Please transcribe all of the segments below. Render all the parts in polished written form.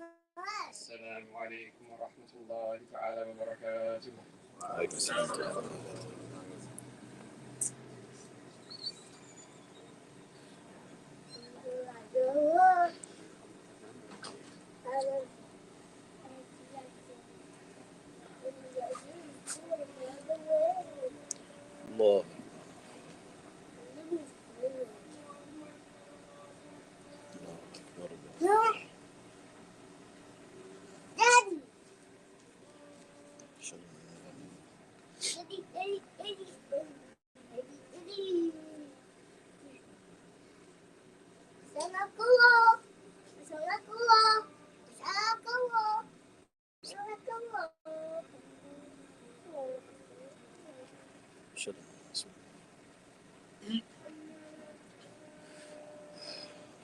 السلام عليكم ورحمة الله تعالى وبركاته. وعليكم السلام ورحمة الله وبركاته. الله أكبر.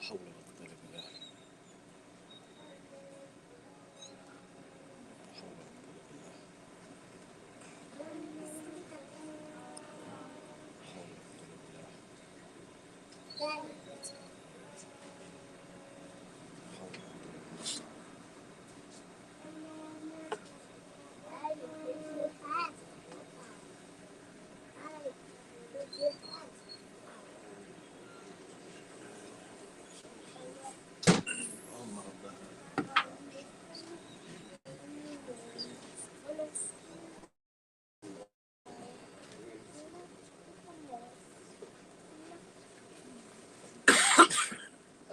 حول ولا قوة إلا بالله. حول ولا قوة إلا بالله. حول ولا قوة إلا بالله. حول ولا قوة إلا بالله. اللهم ربنا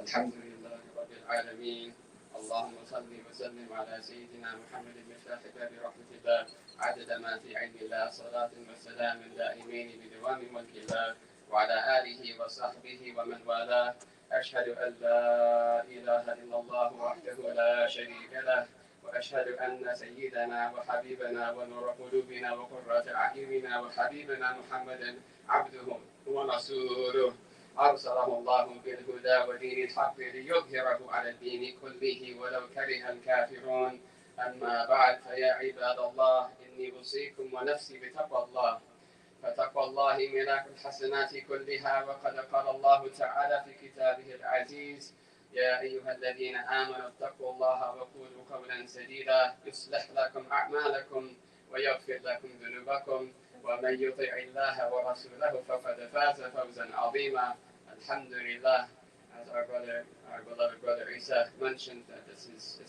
الحمد لله رب العالمين. اللهم صل وسلم على سيدنا محمد مفتاح باب رحمة الله عدد ما في علم الله، صلاة وسلام دائمين بدوام ملك الله، وعلى آله وصحبه ومن والاه. أشهد أن لا إله إلا الله وحده لا شريك له، وأشهد أن سيدنا وحبيبنا ونور قلوبنا وقرة أعيننا وحبيبنا محمدا عبده ورسوله، أرسله الله بالهدى ودين الحق ليظهره على الدين كله ولو كره الكافرون. أما بعد، فيا عباد الله، إني أوصيكم ونفسي بتقوى الله، فتقوى الله ملاك الحسنات كلها. وقد قال الله تعالى في كتابه العزيز: يا أيها الذين آمنوا اتقوا الله وقولوا قولا سديدا يصلح لكم أعمالكم ويغفر لكم ذنوبكم، ومن يطع الله ورسوله فقد فاز فوزا عظيما. Alhamdulillah, as our beloved brother Isa mentioned, that this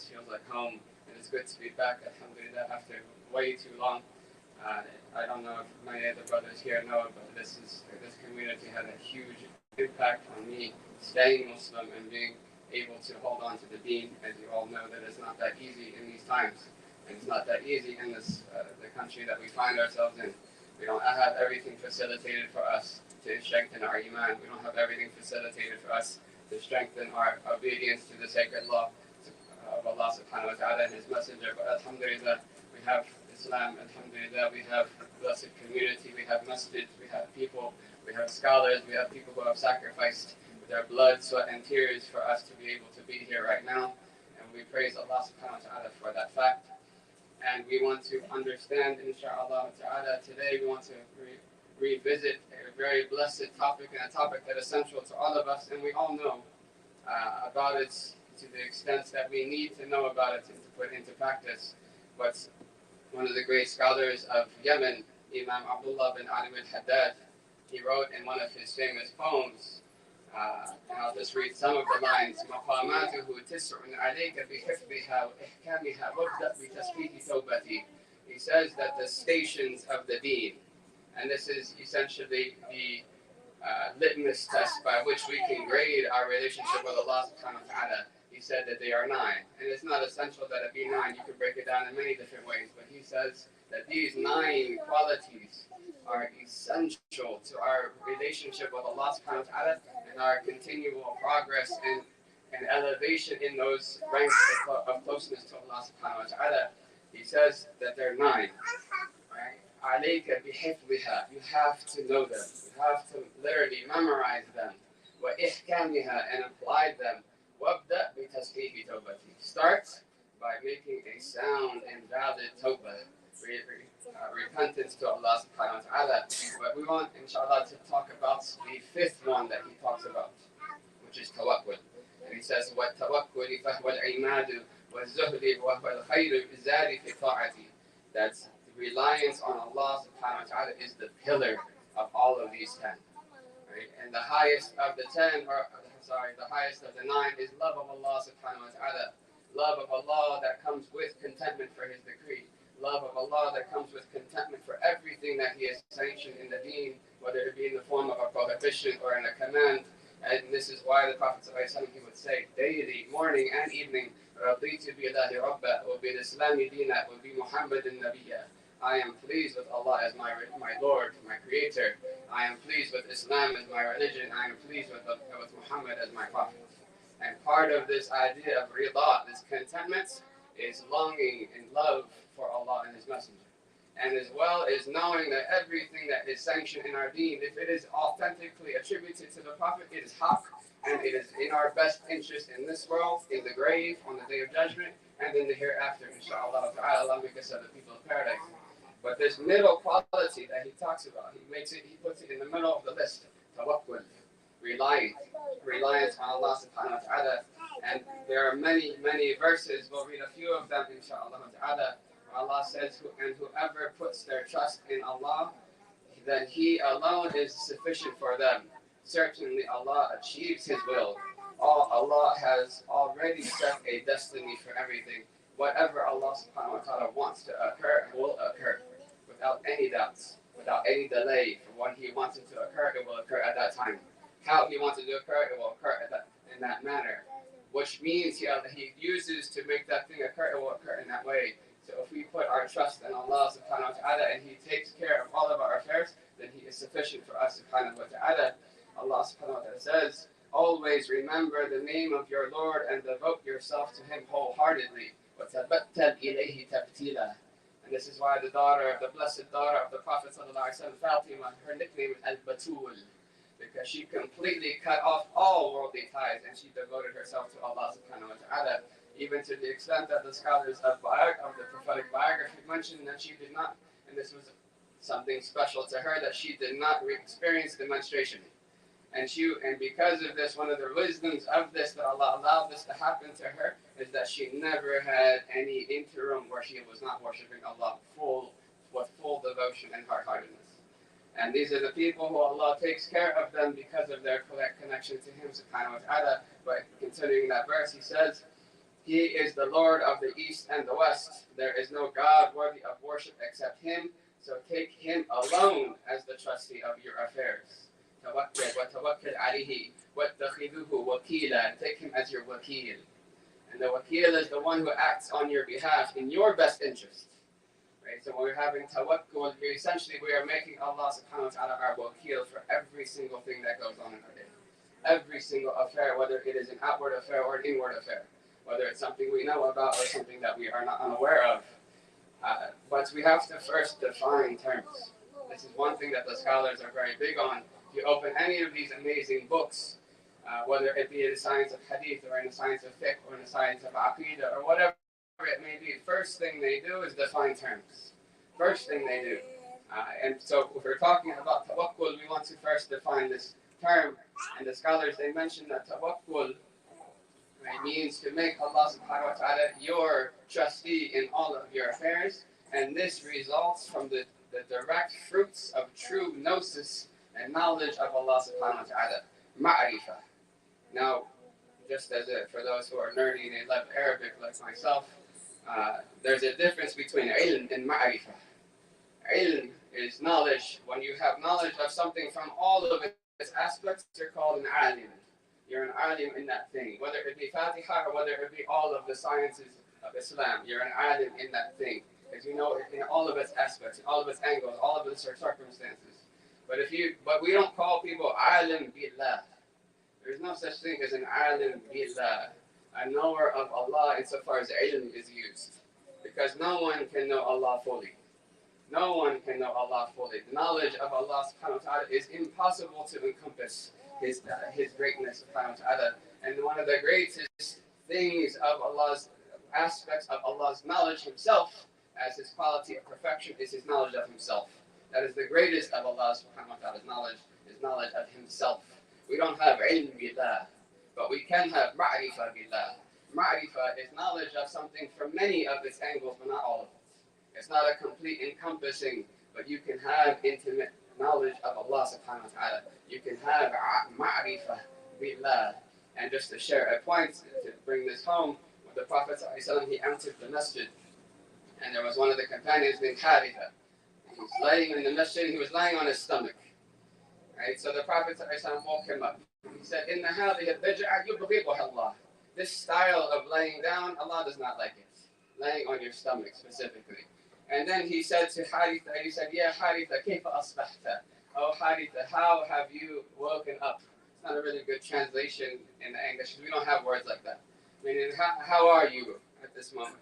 feels like home, and it's good to be back. Alhamdulillah, after way too long. I don't know if many of the brothers here know, but this community had a huge impact on me staying Muslim and being able to hold on to the deen. As you all know, that it's not that easy in these times, and it's not that easy in this the country that we find ourselves in. We don't have everything facilitated for us to strengthen our iman. We don't have everything facilitated for us to strengthen our obedience to the sacred law of Allah subhanahu wa ta'ala and His Messenger. But alhamdulillah, we have Islam. Alhamdulillah, we have blessed community. We have masjids. We have people. We have scholars. We have people who have sacrificed with their blood, sweat, and tears for us to be able to be here right now. And we praise Allah subhanahu wa ta'ala for that fact. And we want to understand, inshaAllah ta'ala, today we want to revisit a very blessed topic, and a topic that is central to all of us, and we all know about it to the extent that we need to know about it and to put into practice. But one of the great scholars of Yemen, Imam Abdullah bin Ali al-Haddad, he wrote in one of his famous poems, and I'll just read some of the lines: مقاماته تسع عليك بحفظها وإحكامها وابدأ بتسبيح توبتي. He says that the stations of the deen, and this is essentially the litmus test by which we can grade our relationship with Allah subhanahu wa ta'ala. He said that they are 9. And it's not essential that it be 9. You can break it down in many different ways. But he says that these 9 qualities are essential to our relationship with Allah subhanahu wa ta'ala and our continual progress and elevation in those ranks of closeness to Allah subhanahu wa ta'ala. He says that they're 9. Right? عليك بحفظها. You have to know them. You have to literally memorize them. وإحكامها, and apply them. وابدأ بتصحيح توبتي. Start by making a sound and valid tawbah, repentance to Allah subhanahu wa ta'ala. But we want, inshallah, to talk about the 5th one that he talks about, which is tawakkul. And he says, وَالتَّوَكُّلِ فَهْوَ الْعِمَادُ وَالزُّهْدِ وَهُوَ الْخَيْرُ بِالزَّادِ فِي طَاعَتِهِ. That's reliance on Allah subhanahu wa ta'ala is the pillar of all of these 10. Right? And the highest of the 10, or sorry, the highest of the 9 is love of Allah subhanahu wa ta'ala. Love of Allah that comes with contentment for His decree. Love of Allah that comes with contentment for everything that He has sanctioned in the deen, whether it be in the form of a prohibition or in a command. And this is why the Prophet ﷺ, he would say daily, morning and evening, رَضِيتُ بِاللَّهِ رَبًّا وَبِالْإِسْلَامِ دِينًا وَبِمُحَمَّدٍ نَبِيًّا. I am pleased with Allah as my Lord, my Creator. I am pleased with Islam as my religion. I am pleased with Muhammad as my Prophet. And part of this idea of rida, this contentment, is longing and love for Allah and His Messenger. And as well as knowing that everything that is sanctioned in our deen, if it is authentically attributed to the Prophet, it is haqq, and it is in our best interest in this world, in the grave, on the Day of Judgment, and in the hereafter, inshallah ta'ala. Allah make us of the people of paradise. But this middle quality that he talks about, he puts it in the middle of the list. Tawakkul, reliance on Allah subhanahu wa ta'ala. And there are many, many verses. We'll read a few of them, inshallah ta'ala. Allah says, and whoever puts their trust in Allah, then He alone is sufficient for them. Certainly Allah achieves His will. Allah has already set a destiny for everything. Whatever Allah subhanahu wa ta'ala wants to occur will occur without any doubts, without any delay. For when He wants it to occur, it will occur at that time. How He wants it to occur, it will occur in that manner. Which means He uses to make that thing occur, it will occur in that way. So if we put our trust in Allah subhanahu wa ta'ala and He takes care of all of our affairs, then He is sufficient for us subhanahu wa ta'ala. Allah subhanahu wa ta'ala says, always remember the name of your Lord and devote yourself to Him wholeheartedly. وَتَبَتَّلْ إِلَيْهِ تَبْتِيلًا. And this is why the blessed daughter of the Prophet sallallahu alaihi wasallam, Fatima, her nickname is Al-Batul, because she completely cut off all worldly ties and she devoted herself to Allah subhanahu wa ta'ala. Even to the extent that the scholars of the prophetic biography mentioned that she did not, and this was something special to her, that she did not experience the menstruation. And because of this, one of the wisdoms of this, that Allah allowed this to happen to her, is that she never had any interim where she was not worshiping Allah with full devotion and heart-heartedness. And these are the people who Allah takes care of them because of their correct connection to Him subhanahu wa ta'ala. But continuing that verse, He says, He is the Lord of the East and the West. There is no God worthy of worship except Him. So take Him alone as the trustee of your affairs. وَتَوَكَّلْ عَلَيْهِ وَاتَّخِذُوهُ وَكِيلًا. Take Him as your wakil. And the wakil is the one who acts on your behalf in your best interest. Right? So when we're having tawakkul, essentially we are making Allah subhanahu wa ta'ala our wakil for every single thing that goes on in our day. Every single affair, whether it is an outward affair or an inward affair. Whether it's something we know about or something that we are not unaware of. But we have to first define terms. This is one thing that the scholars are very big on. If you open any of these amazing books, whether it be in the science of hadith or in the science of fiqh or in the science of aqidah or whatever it may be, first thing they do is define terms. First thing they do. And so if we're talking about tawakkul, we want to first define this term. And the scholars, they mention that tawakkul, it means to make Allah subhanahu wa ta'ala your trustee in all of your affairs. And this results from the direct fruits of true gnosis and knowledge of Allah subhanahu wa ta'ala. Ma'rifah. Now, just as for those who are nerdy and they love Arabic like myself, there's a difference between ilm and ma'rifah. Ilm is knowledge. When you have knowledge of something from all of its aspects, you're called an alim. You're an alim in that thing. Whether it be Fatiha or whether it be all of the sciences of Islam, you're an alim in that thing. Because you know in all of its aspects, in all of its angles, all of its circumstances. But we don't call people alim billah. There's no such thing as an alim billah, a knower of Allah insofar as ilm is used. Because no one can know Allah fully. No one can know Allah fully. The knowledge of Allah subhanahu wa ta'ala is impossible to encompass His greatness subhanahu wa ta'ala. And one of the greatest things of Allah's aspects of Allah's knowledge Himself as His quality of perfection is His knowledge of Himself. That is the greatest of Allah subhanahu wa ta'ala's knowledge, is knowledge of Himself. We don't have ilm billah, but we can have ma'rifah billah. ma'rifah is knowledge of something from many of its angles, but not all of it. It's not a complete encompassing, but you can have intimate knowledge of Allah subhanahu wa ta'ala. You can have ma'rifah billah. And just to share a point, to bring this home, when the Prophet ﷺ, he entered the masjid, and there was one of the companions named Haritha. He was laying in the masjid, he was lying on his stomach. Right? So the Prophet ﷺ woke him up. He said, "Inna hadhihi al-bid'a yubghiduha Allah." This style of laying down, Allah does not like it. Laying on your stomach specifically. And then he said to Haritha, he said, "Ya Haritha, kayfa asbahta?" Oh Haritha, how have you woken up? It's not a really good translation in English. We don't have words like that. Meaning, how are you at this moment?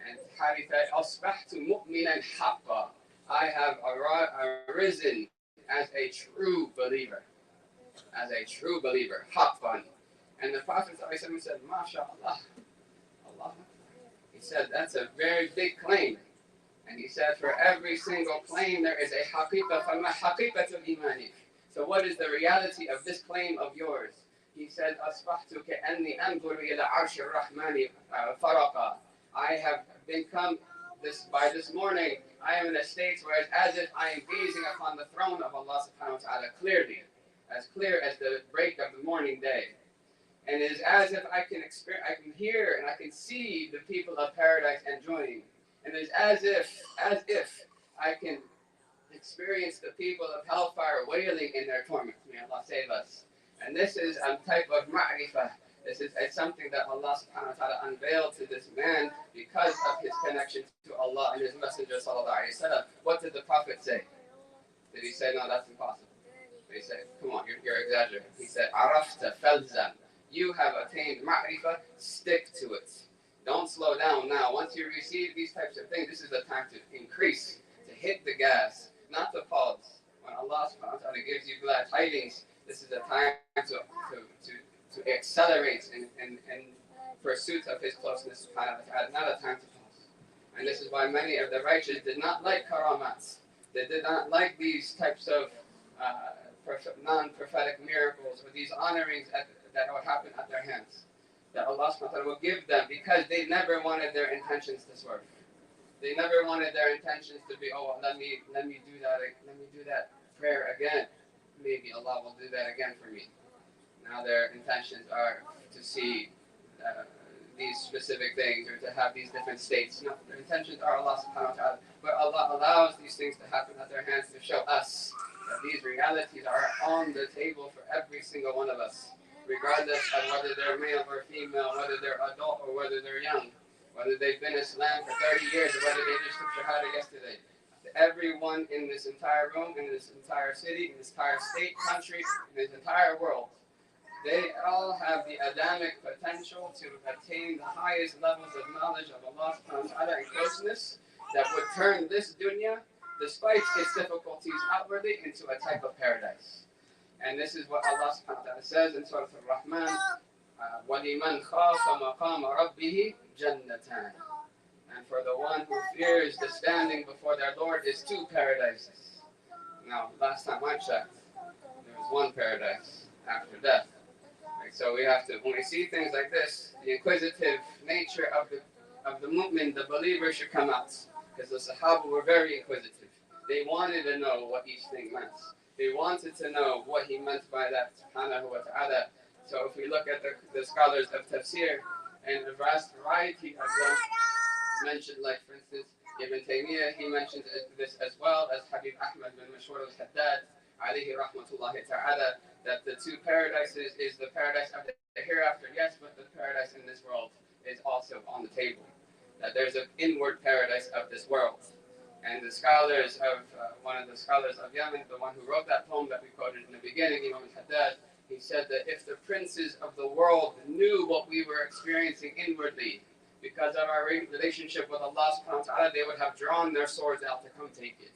And Haritha, asbahtu mu'minan haqqa. I have arisen as a true believer. As a true believer. Haqqan. And the Prophet ﷺ said, MashaAllah. Allah. He said, that's a very big claim. And he said, for every single claim, there is a haqiqah. فَمَا حَقِيقَةُ الْإِيمَانِ. So what is the reality of this claim of yours? He said, أَصْبَحْتُ كَأَنِّي أَنْظُرُ إِلَى عَرْشِ الرَّحْمَنِ فَرَقًا. I have become, by this morning, I am in a state where it's as if I am gazing upon the throne of Allah subhanahu wa ta'ala clearly, as clear as the break of the morning day. And it is as if I can hear and I can see the people of paradise enjoying. And it is as if I can experience the people of hellfire wailing in their torment. May Allah save us. And this is a type of ma'rifah. It's something that Allah subhanahu wa ta'ala unveiled to this man because of his connection to Allah and his messenger sallallahu alayhi wa sallam. What did the Prophet say? Did he say, no, that's impossible? Did he say, come on, you're exaggerating. He said, Arafta falzam. You have attained ma'rifah, stick to it. Don't slow down now. Once you receive these types of things, this is the time to increase, to hit the gas, not to pause. When Allah subhanahu wa ta'ala gives you glad tidings, this is the time to accelerate in pursuit of His closeness subhanahu wa ta'ala, not a time to pause. And this is why many of the righteous did not like karamats. They did not like these types of non-prophetic miracles or these honorings that would happen at their hands, that Allah subhanahu wa ta'ala will give them, because they never wanted their intentions to swerve. They never wanted their intentions to be, oh, let me do that prayer again. Maybe Allah will do that again for me. Now their intentions are to see these specific things or to have these different states. No, their intentions are Allah subhanahu wa ta'ala. But Allah allows these things to happen at their hands to show us that these realities are on the table for every single one of us, regardless of whether they're male or female, whether they're adult or whether they're young, whether they've been Islam for 30 years or whether they just took Shahada yesterday. Everyone in this entire room, in this entire city, in this entire state, country, in this entire world, they all have the Adamic potential to attain the highest levels of knowledge of Allah subhanahu wa ta'ala and closeness that would turn this dunya, despite its difficulties outwardly, into a type of paradise. And this is what Allah subhanahu wa ta'ala says in Surah Al-Rahman, وَلِمَنْ خَافَ مَقَامَ رَبِّهِ جَنَّتَانِ. And for the one who fears the standing before their Lord is two paradises. Now, last time I checked, there was one paradise after death. Right? So we have to, when we see things like this, the inquisitive nature of the mu'min, the believer, should come out. Because the Sahaba were very inquisitive. They wanted to know what each thing meant. They wanted to know what he meant by that, subhanahu wa ta'ala. So if we look at the scholars of tafsir, and a vast variety of them mentioned, like for instance, Ibn Taymiyyah, he mentions this as well as Habib Ahmad bin Mashhur al-Haddad, alayhi rahmatullahi ta'ala, that the two paradises is the paradise of the hereafter, yes, but the paradise in this world is also on the table. That there's an inward paradise of this world. And the scholars of, one of the scholars of Yemen, the one who wrote that poem that we quoted in the beginning, Imam al-Haddad, he said that if the princes of the world knew what we were experiencing inwardly, because of our relationship with Allah subhanahu wa ta'ala, they would have drawn their swords out to come take it.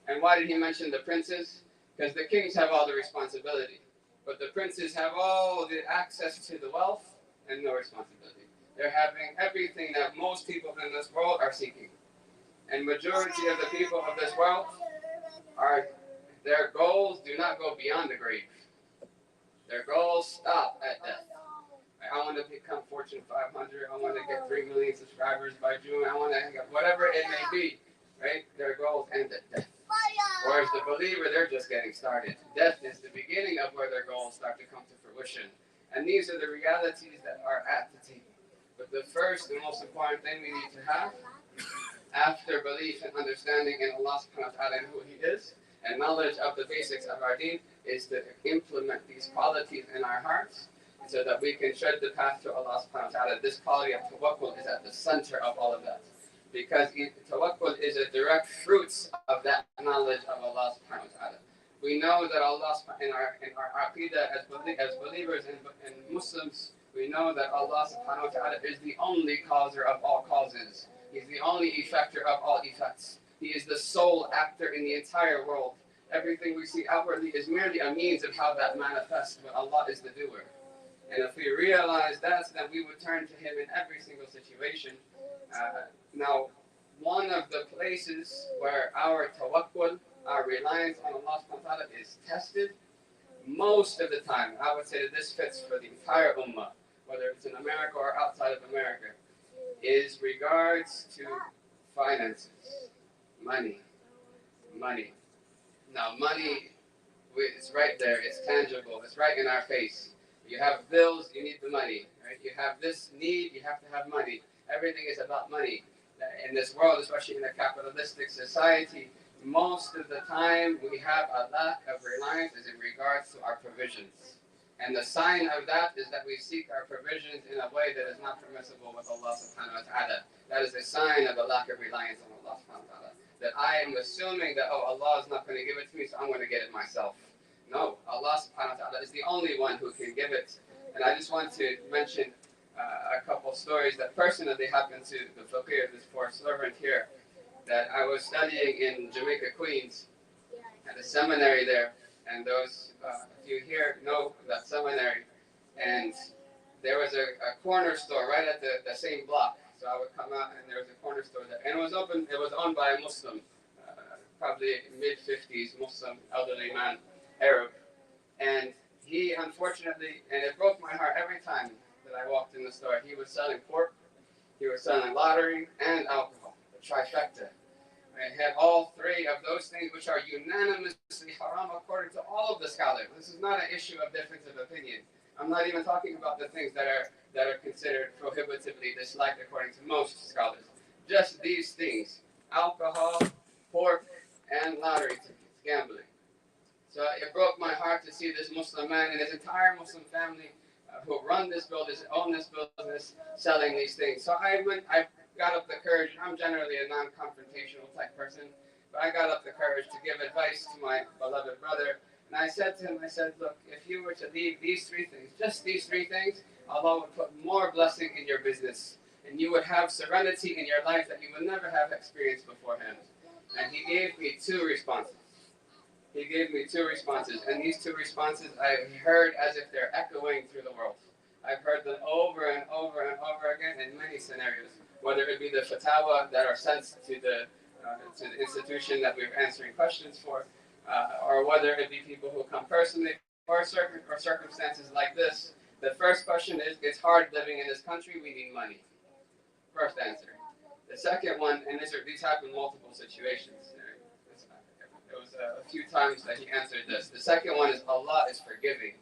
And why did he mention the princes? Because the kings have all the responsibility, but the princes have all the access to the wealth and no responsibility. They're having everything that most people in this world are seeking. And majority of the people of this world, their goals do not go beyond the grave. Their goals stop at death. I want to become Fortune 500. I want to get 3 million subscribers by June. I want to get whatever it may be, right? Their goals end at death. Whereas the believer, they're just getting started. Death is the beginning of where their goals start to come to fruition. And these are the realities that are at the table. But the first and most important thing we need to have, after belief and understanding in Allah subhanahu wa ta'ala and who He is, and knowledge of the basics of our deen, is to implement these qualities in our hearts so that we can tread the path to Allah subhanahu wa ta'ala. This quality of tawakkul is at the center of all of that. Because tawakkul is a direct fruit of that knowledge of Allah subhanahu wa ta'ala. We know that Allah in our aqidah as believers and Muslims, we know that Allah subhanahu wa ta'ala is the only causer of all causes. He's the only effector of all effects. He is the sole actor in the entire world. Everything we see outwardly is merely a means of how that manifests, but Allah is the doer. And if we realize that, then we would turn to Him in every single situation. Now, one of the places where our tawakkul, our reliance on Allah subhanahu wa ta'ala is tested, most of the time, I would say that this fits for the entire ummah, whether it's in America or outside of America, is regards to finances, money. Now, money is right there, it's tangible, it's right in our face. You have bills, you need the money, right? You have this need, you have to have money. Everything is about money. In this world, especially in a capitalistic society, most of the time we have a lack of reliance is in regards to our provisions. And the sign of that is that we seek our provisions in a way that is not permissible with Allah subhanahu wa ta'ala. That is a sign of a lack of reliance on Allah subhanahu wa ta'ala. That I am assuming that, Allah is not going to give it to me, so I'm going to get it myself. No, Allah subhanahu wa ta'ala is the only one who can give it. And I just want to mention a couple stories that personally happened to the faqir, this poor servant here, that I was studying in Jamaica, Queens, at a seminary there, and those if you here know that seminary, and there was a corner store right at the same block. So I would come out, and there was a corner store there, and it was owned by a Muslim, probably mid-50s Muslim elderly man, Arab, and he unfortunately, and it broke my heart every time that I walked in the store, he was selling pork, he was selling lottery, and alcohol, the trifecta. And had all three of those things which are unanimously haram according to all of the scholars. This is not an issue of difference of opinion. I'm not even talking about the things that are considered prohibitively disliked according to most scholars. Just these things: alcohol, pork, and lottery tickets, gambling. So it broke my heart to see this Muslim man and his entire Muslim family who run this business, own this business, selling these things. So I got up the courage. I'm generally a non-confrontational type person, but I got up the courage to give advice to my beloved brother. And I said to him, look, if you were to leave these three things, just these three things, Allah would put more blessing in your business. And you would have serenity in your life that you would never have experienced beforehand. And he gave me two responses. And these two responses I heard as if they're echoing through the world. I've heard them over and over and over again in many scenarios, whether it be the fatwa that are sent to the institution that we're answering questions for, or whether it be people who come personally, or circumstances like this. The first question is, it's hard living in this country, we need money. First answer. The second one, and these happen in multiple situations. There was a few times that he answered this. The second one is, Allah is forgiving.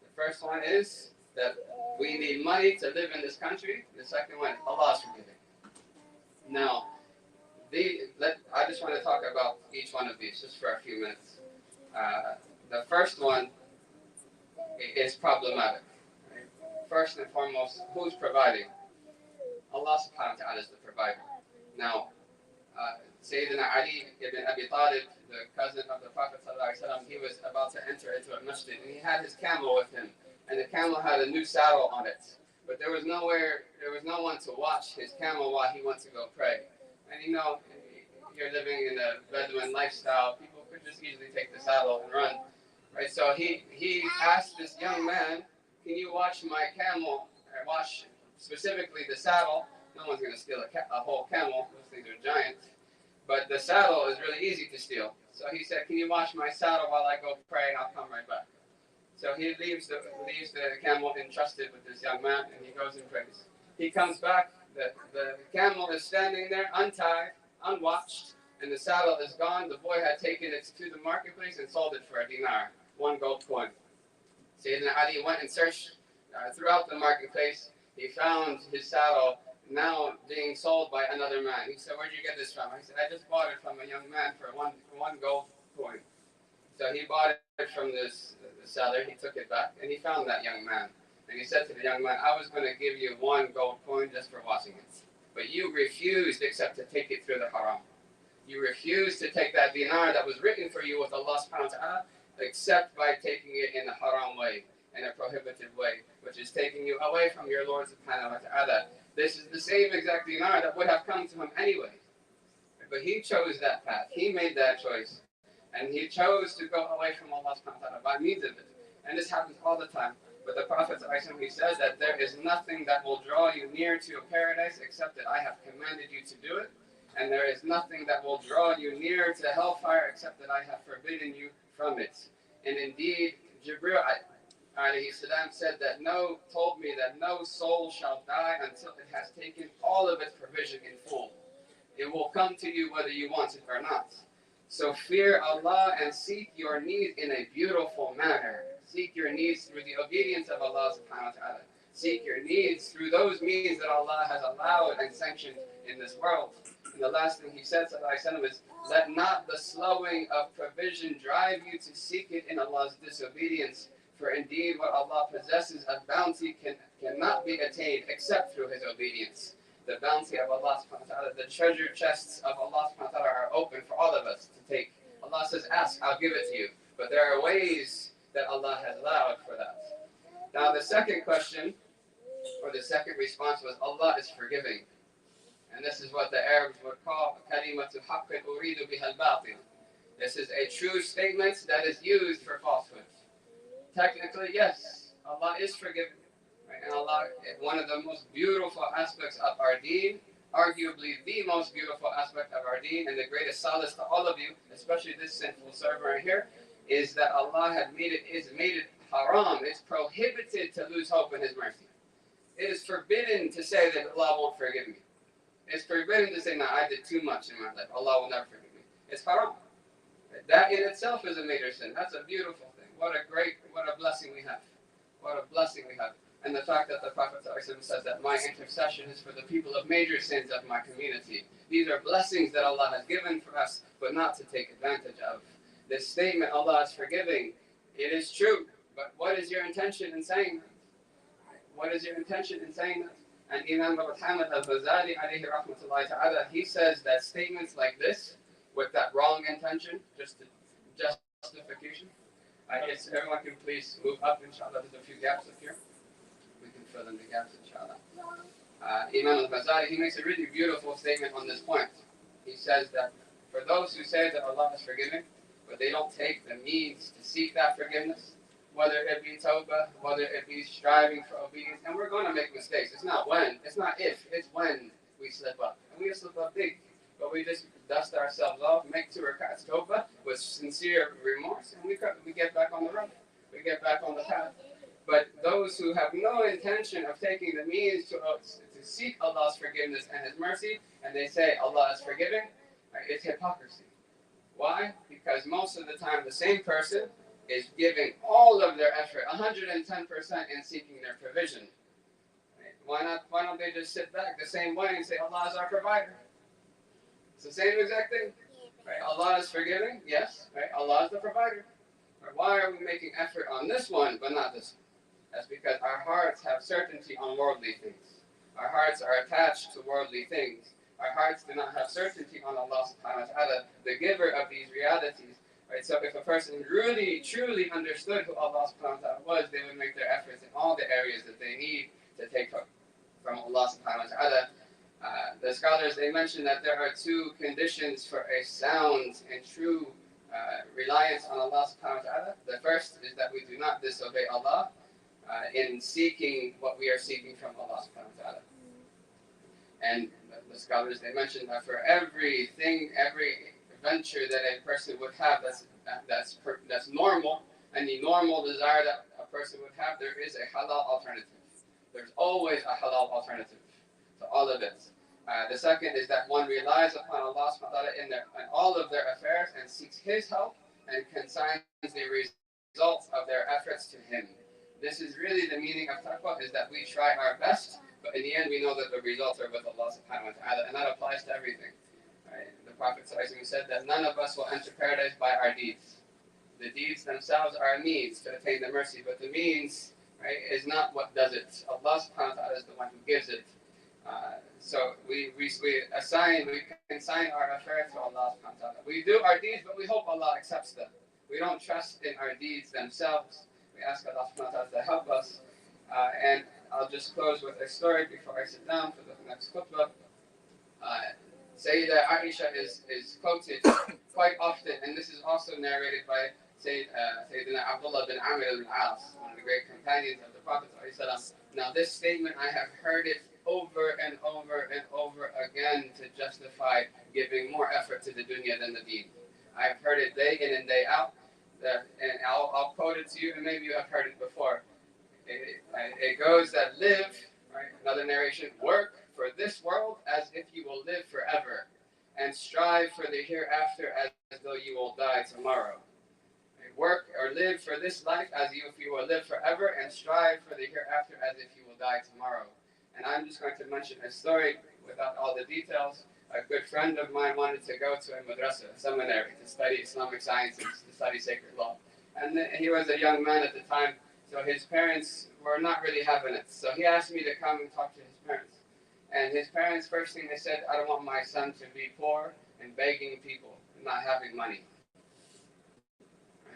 The first one is that we need money to live in this country. The second one, Allah is forgiving. Now, I just want to talk about each one of these just for a few minutes. The first one is problematic. Right? First and foremost, who's providing? Allah subhanahu wa ta'ala is the provider. Now, Sayyidina Ali ibn Abi Talib, the cousin of the Prophet ﷺ, he was about to enter into a masjid, and he had his camel with him, and the camel had a new saddle on it. But there was no one to watch his camel while he went to go pray. And you're living in a Bedouin lifestyle, people could just easily take the saddle and run. Right? So he asked this young man, can you watch my camel, or watch specifically the saddle? No one's going to steal a whole camel, those things are giant. But the saddle is really easy to steal. So he said, can you watch my saddle while I go pray, and I'll come right back. So he leaves the camel entrusted with this young man, and he goes and prays. He comes back. The camel is standing there, untied, unwatched, and the saddle is gone. The boy had taken it to the marketplace and sold it for a dinar, 1 gold coin. Sayyidina Ali went and searched throughout the marketplace. He found his saddle now being sold by another man. He said, "Where'd you get this from?" I said, "I just bought it from a young man for one gold coin." So he bought it from the seller. He took it back, and he found that young man. And he said to the young man, "I was going to give you 1 gold coin just for watching it. But you refused except to take it through the haram. You refused to take that dinar that was written for you with Allah subhanahu wa ta'ala, except by taking it in a haram way, in a prohibited way, which is taking you away from your Lord subhanahu wa ta'ala. This is the same exact dinar that would have come to him anyway. But he chose that path. He made that choice. And he chose to go away from Allah subhanahu wa ta'ala by means of it. And this happens all the time. But the Prophet, he says that there is nothing that will draw you near to a paradise except that I have commanded you to do it. And there is nothing that will draw you near to hellfire except that I have forbidden you from it. And indeed, Jibril alayhi salam said that told me that no soul shall die until it has taken all of its provision in full. It will come to you whether you want it or not. So fear Allah and seek your needs in a beautiful manner. Seek your needs through the obedience of Allah subhanahu wa ta'ala. Seek your needs through those means that Allah has allowed and sanctioned in this world. And the last thing he said, sallallahu is, let not the slowing of provision drive you to seek it in Allah's disobedience. For indeed what Allah possesses of bounty cannot be attained except through His obedience. The bounty of Allah subhanahu wa ta'ala, the treasure chests of Allah subhanahu wa ta'ala are open for all of us to take. Allah says, ask, I'll give it to you. But there are ways that Allah has allowed for that. Now the second question, or the second response was, Allah is forgiving. And this is what the Arabs would call kalimatu haqqin uridu biha al-batil. This is a true statement that is used for falsehood. Technically, yes, Allah is forgiving. Right? And Allah, one of the most beautiful aspects of our deen, arguably the most beautiful aspect of our deen, and the greatest solace to all of you, especially this sinful server right here, is that Allah has made it haram. It's prohibited to lose hope in His mercy. It is forbidden to say that Allah won't forgive me. It's forbidden to say, no, I did too much in my life. Allah will never forgive me. It's haram. That in itself is a major sin. That's a beautiful thing. What a blessing we have. What a blessing we have. And the fact that the Prophet says that my intercession is for the people of major sins of my community. These are blessings that Allah has given for us, but not to take advantage of. This statement, Allah is forgiving, it is true. But what is your intention in saying that? What is your intention in saying that? And Imam Muhammad al-Ghazali, alayhi rahmatullahi ta'ala, he says that statements like this, with that wrong intention, just justification. Yes, everyone can please move up, inshallah. There's a few gaps up here. We can fill in the gaps, inshallah. Imam al-Ghazali, he makes a really beautiful statement on this point. He says that for those who say that Allah is forgiving, but they don't take the means to seek that forgiveness, whether it be tawbah, whether it be striving for obedience, and we're going to make mistakes. It's not if, it's when we slip up. And we slip up big. But we just dust ourselves off, make 2 rakats tawbah with sincere remorse, and we get back on the road. We get back on the path. But those who have no intention of taking the means to seek Allah's forgiveness and His mercy, and they say Allah is forgiving, it's hypocrisy. Why? Because most of the time the same person is giving all of their effort, 110% in seeking their provision. Right? Why don't they just sit back the same way and say Allah is our provider? It's the same exact thing. Right? Allah is forgiving, yes. Right? Allah is the provider. Right? Why are we making effort on this one but not this one? That's because our hearts have certainty on worldly things. Our hearts are attached to worldly things. Our hearts do not have certainty on Allah subhanahu wa ta'ala, the giver of these realities. Right? So if a person really, truly understood who Allah subhanahu wa ta'ala was, they would make their efforts in all the areas that they need to take from Allah subhanahu wa ta'ala. The scholars, they mention that there are 2 conditions for a sound and true reliance on Allah subhanahu wa ta'ala. The first is that we do not disobey Allah in seeking what we are seeking from Allah subhanahu wa ta'ala. And the scholars, they mention that for every venture that a person would have that's normal, any normal desire that person would have, there is a halal alternative. There's always a halal alternative to all of it. The second is that one relies upon Allah subhanahu wa ta'ala in all of their affairs and seeks His help and consigns the results of their efforts to Him. This is really the meaning of taqwa, is that we try our best, but in the end we know that the results are with Allah subhanahu wa ta'ala, and that applies to everything. Right? The Prophet said that none of us will enter paradise by our deeds. The deeds themselves are a means to attain the mercy, but the means, right, is not what does it. Allah subhanahu wa ta'ala is the one who gives it. So we consign our affairs to Allah subhanahu wa ta'ala. We do our deeds, but we hope Allah accepts them. We don't trust in our deeds themselves. We ask Allah subhanahu wa ta'ala to help us. And I'll just close with a story before I sit down for the next khutbah. Sayyidah Aisha is quoted quite often, and this is also narrated by Sayyidina Abdullah bin Amr al-As, one of the great companions of the Prophet. Now this statement, I have heard it over and over and over again to justify giving more effort to the dunya than the deen. I've heard it day in and day out, and I'll quote it to you, and maybe you have heard it before. It goes that live, right? Another narration, work for this world as if you will live forever, and strive for the hereafter as though you will die tomorrow. Work or live for this life as if you will live forever, and strive for the hereafter as if you will die tomorrow. And I'm just going to mention a story without all the details. A good friend of mine wanted to go to a madrasa, a seminary, to study Islamic sciences, to study sacred law. And he was a young man at the time, so his parents were not really having it. So he asked me to come and talk to his parents. And his parents, first thing they said, I don't want my son to be poor and begging people and not having money.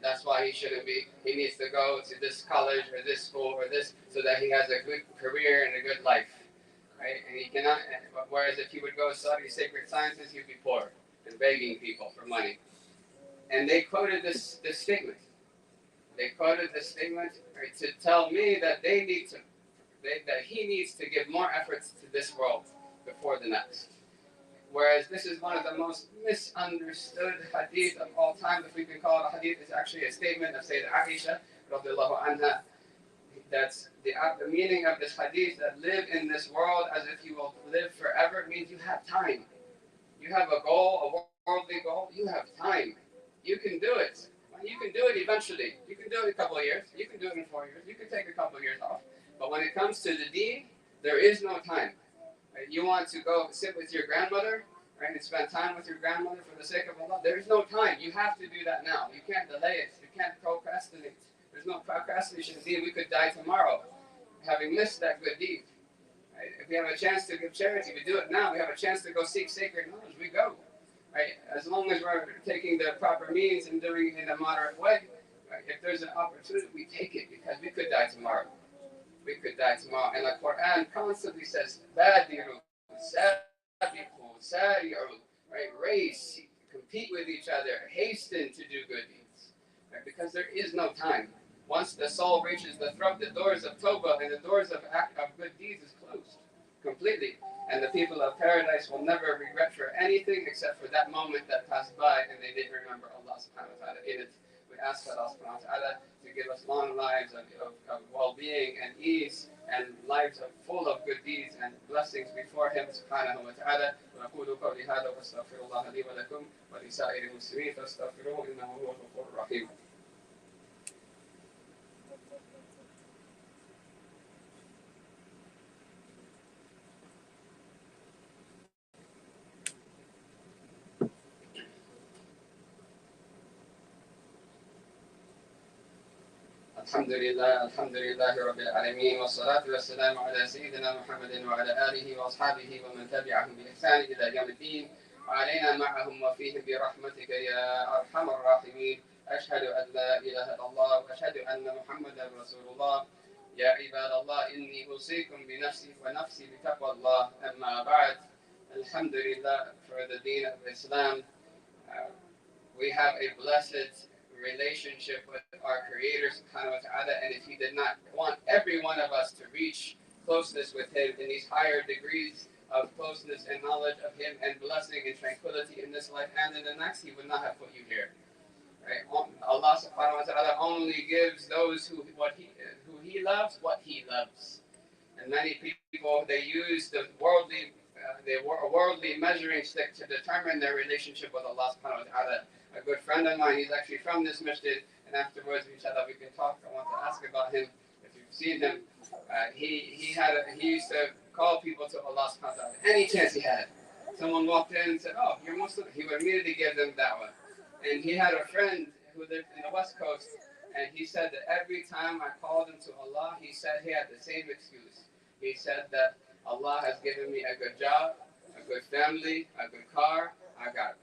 That's why he shouldn't be. He needs to go to this college or this school or this, so that he has a good career and a good life, right? And he cannot. Whereas if he would go study sacred sciences, he'd be poor and begging people for money. And they quoted this statement. They quoted this statement, right, to tell me that that he needs to give more efforts to this world before the next. Whereas this is one of the most misunderstood hadith of all time, if we can call it a hadith. It's actually a statement of Sayyidah Aisha, radiallahu anha. That's the meaning of this hadith, that live in this world as if you will live forever, means you have time. You have a goal, a worldly goal, you have time. You can do it. You can do it eventually. You can do it in a couple of years. You can do it in 4 years. You can take a couple of years off. But when it comes to the deen, there is no time. Right? You want to go sit with your grandmother, right, and spend time with your grandmother for the sake of Allah. There's no time. You have to do that now. You can't delay it. You can't procrastinate. There's no procrastination. We could die tomorrow, having missed that good deed. Right? If we have a chance to give charity, we do it now. We have a chance to go seek sacred knowledge, we go. Right? As long as we're taking the proper means and doing it in a moderate way, right? If there's an opportunity, we take it, because we could die tomorrow. We could die tomorrow. And the Quran constantly says, Badiru, Sabiqu, Sari'u, right? Race, compete with each other, hasten to do good deeds. Right? Because there is no time. Once the soul reaches the throat, the doors of Tawbah and the doors of good deeds is closed completely. And the people of paradise will never regret for anything except for that moment that passed by and they didn't remember Allah subhanahu wa ta'ala in it. We ask Allah subhanahu wa ta'ala to give us long lives of well-being and ease, and lives full of good deeds and blessings before Him subhanahu wa ta'ala. ونقول قولي هذا واستغفر الله لي ولكم ولسائر المسلمين فاستغفروه إنه هو الغفور الرحيم. الحمد لله رب العالمين، والصلاة والسلام على سيدنا محمد وعلى آله وأصحابه ومن تبعهم بإحسان إلى يوم الدين، وعلينا معهم وفيهم برحمتك يا أرحم الراحمين. أشهد أن لا إله إلا الله وأشهد أن محمدا رسول الله. يا عباد الله إني أوصيكم بنفسي ونفسي بتقوى الله. أما بعد, Alhamdulillah, for the Deen of Islam, we have a blessed relationship with our Creator subhanahu wa ta'ala, and if He did not want every one of us to reach closeness with Him in these higher degrees of closeness and knowledge of Him and blessing and tranquility in this life and in the next, He would not have put you here. Right? Allah subhanahu wa ta'ala only gives those who he loves what he loves. And many people, they use the worldly measuring stick to determine their relationship with Allah subhanahu wa ta'ala. A good friend of mine, he's actually from this masjid, and afterwards, inshallah, we can talk. I want to ask about him, if you've seen him. He used to call people to Allah subhanahu wa ta'ala. Any chance he had. Someone walked in and said, "Oh, you're Muslim," he would immediately give them da'wah. And he had a friend who lived in the West Coast, and he said that every time I called him to Allah, he said he had the same excuse. He said that Allah has given me a good job, a good family, a good car. I got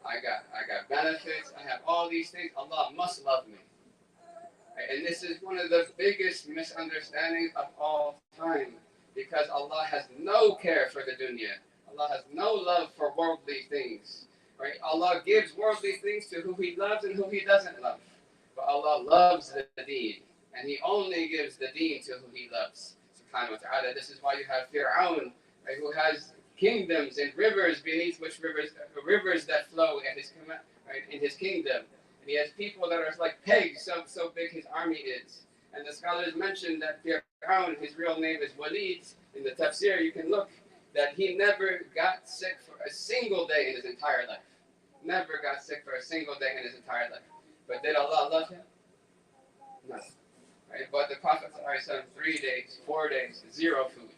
benefits. I have all these things. Allah must love me. And this is one of the biggest misunderstandings of all time, because Allah has no care for the dunya. Allah has no love for worldly things. Right? Allah gives worldly things to who He loves and who He doesn't love. But Allah loves the deen, and He only gives the deen to who He loves. Subhanahu wa ta'ala. This is why you have Fir'aun, right, who has kingdoms and rivers beneath which rivers that flow in his kingdom. And he has people that are like pegs, so big his army is. And the scholars mention that Fir'aun, his real name is Walid. In the tafsir, you can look that he never got sick for a single day in his entire life. Never got sick for a single day in his entire life. But did Allah love him? No. Right? But the Prophet said 3 days, 4 days, zero food,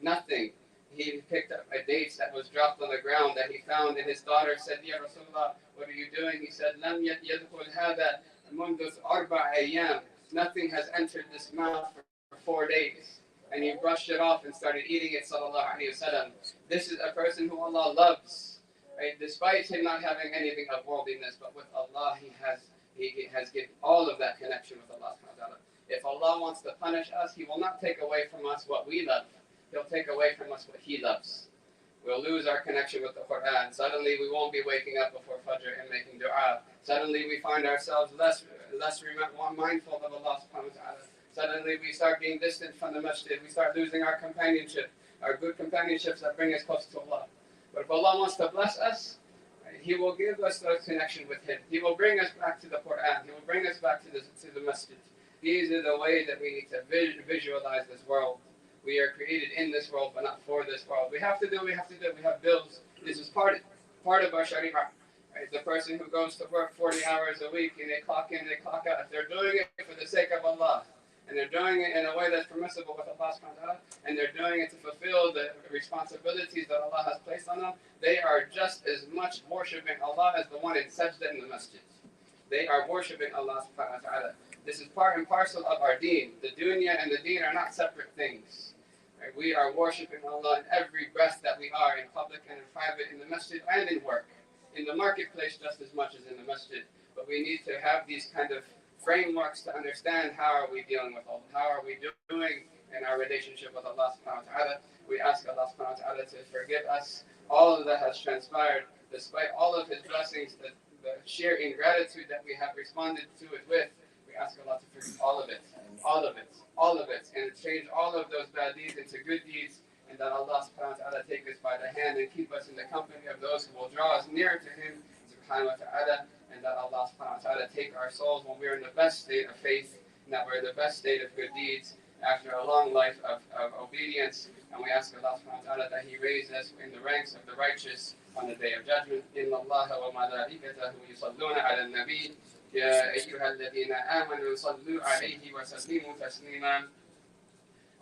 nothing. He picked up a date that was dropped on the ground that he found, and his daughter said, "Ya Rasulullah, what are you doing?" He said, "Lam yadkhul hada mundu 4 ayyam." Nothing has entered this mouth for 4 days. And he brushed it off and started eating it, sallallahu alayhi wasallam. This is a person who Allah loves. Right? Despite him not having anything of worldliness, but with Allah he has given all of that connection with Allah subhanahu wa ta'ala. If Allah wants to punish us, He will not take away from us what we love. He'll take away from us what He loves. We'll lose our connection with the Quran. Suddenly we won't be waking up before Fajr and making dua. Suddenly we find ourselves less mindful of Allah subhanahu wa ta'ala. Suddenly we start being distant from the masjid. We start losing our companionship, our good companionships that bring us close to Allah. But if Allah wants to bless us, He will give us the connection with Him. He will bring us back to the Quran. He will bring us back to the masjid. These are the ways that we need to visualize this world. We are created in this world, but not for this world. We have to do what we have to do. We have bills. This is part of our sharia. Right? The person who goes to work 40 hours a week and they clock in, they clock out, if they're doing it for the sake of Allah, and they're doing it in a way that's permissible with Allah subhanahu wa ta'ala, and they're doing it to fulfill the responsibilities that Allah has placed on them, they are just as much worshipping Allah as the one in sajda in the masjid. They are worshipping Allah subhanahu wa ta'ala. This is part and parcel of our deen. The dunya and the deen are not separate things. Right? We are worshipping Allah in every breath that we are, in public and in private, in the masjid and in work. In the marketplace just as much as in the masjid. But we need to have these kind of frameworks to understand how are we dealing with Allah, how are we doing in our relationship with Allah subhanahu wa ta'ala. We ask Allah subhanahu wa ta'ala to forgive us all of that has transpired, despite all of His blessings, the sheer ingratitude that we have responded to it with. We ask Allah to forgive all of it, and change all of those bad deeds into good deeds, and that Allah subhanahu wa ta'ala take us by the hand and keep us in the company of those who will draw us nearer to Him subhanahu wa ta'ala, and that Allah subhanahu wa ta'ala take our souls when we're in the best state of faith, and that we're in the best state of good deeds after a long life of obedience. And we ask Allah subhanahu wa ta'ala that He raise us in the ranks of the righteous on the day of judgment. Inna Allaha wa malaikatahu yusalluna ala nabi يا أيها الذين آمنوا صلوا عليه وسلموا تسليما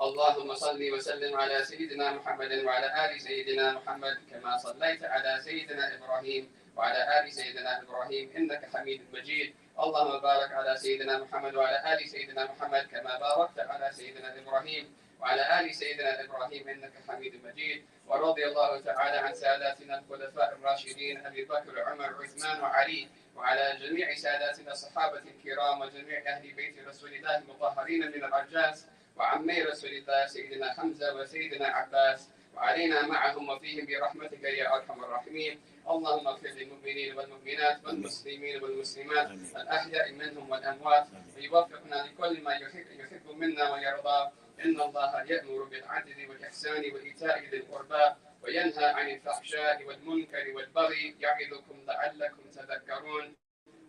اللهم صل وسلم على سيدنا محمد وعلى آل سيدنا محمد كما صليت على سيدنا إبراهيم وعلى آل سيدنا إبراهيم إنك حميد مجيد اللهم بارك على سيدنا محمد وعلى آل سيدنا محمد كما باركت على سيدنا إبراهيم وعلى آل سيدنا إبراهيم إنك حميد مجيد ورضي الله تعالى عن ساداتنا الخلفاء الراشدين أبي بكر عمر عثمان وعلي وعلى جميع ساداتنا الصحابة الكرام وجميع أهل بيت رسول الله المطهرين من الأرجاس وعمي رسول الله سيدنا حمزة وسيدنا عباس وعلينا معهم وفيهم برحمتك يا أرحم الراحمين اللهم اغفر للمؤمنين والمؤمنات والمسلمين والمسلمات الأحياء منهم والأموات ويوفقنا لكل ما يحب منا ويرضى إن الله يأمر بالعدل والإحسان وإيتاء ذي القربى وينهى عن الفحشاء والمنكر والبغي يعظكم لعلكم تذكرون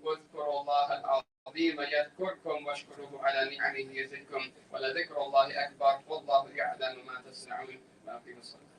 واذكروا الله العظيم عظيما يذكركم واشكروه على نعمه يزدكم ولذكر الله أكبر والله يعلم ما تصنعون. وأقيموا الصلاة.